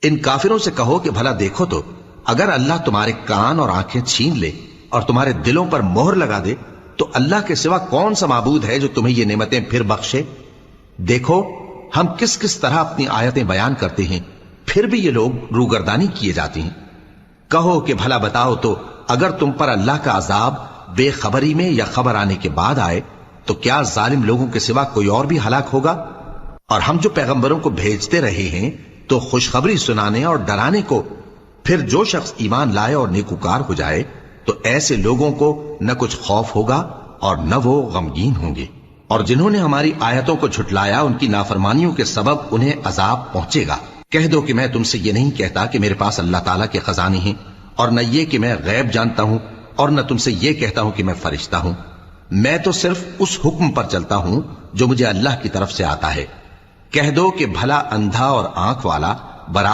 ان کافروں سے کہو کہ بھلا دیکھو تو اگر اللہ تمہارے کان اور آنکھیں چھین لے اور تمہارے دلوں پر مہر لگا دے تو اللہ کے سوا کون سا معبود ہے جو تمہیں یہ نعمتیں پھر بخشے؟ دیکھو ہم کس کس طرح اپنی آیتیں بیان کرتے ہیں، پھر بھی یہ لوگ روگردانی کیے جاتے ہیں۔ کہو کہ بھلا بتاؤ تو اگر تم پر اللہ کا عذاب بے خبری میں یا خبر آنے کے بعد آئے تو کیا ظالم لوگوں کے سوا کوئی اور بھی ہلاک ہوگا؟ اور ہم جو پیغمبروں کو بھیجتے رہے ہیں تو خوشخبری سنانے اور ڈرانے کو، پھر جو شخص ایمان لائے اور نیکوکار ہو جائے تو ایسے لوگوں کو نہ کچھ خوف ہوگا اور نہ وہ غمگین ہوں گے، اور جنہوں نے ہماری آیتوں کو جھٹلایا ان کی نافرمانیوں کے سبب انہیں عذاب پہنچے گا۔ کہہ دو کہ میں تم سے یہ نہیں کہتا کہ میرے پاس اللہ تعالیٰ کے خزانے ہیں، اور نہ یہ کہ میں غیب جانتا ہوں، اور نہ تم سے یہ کہتا ہوں کہ میں فرشتہ ہوں۔ میں تو صرف اس حکم پر چلتا ہوں جو مجھے اللہ کی طرف سے آتا ہے۔ کہہ دو کہ بھلا اندھا اور آنکھ والا برابر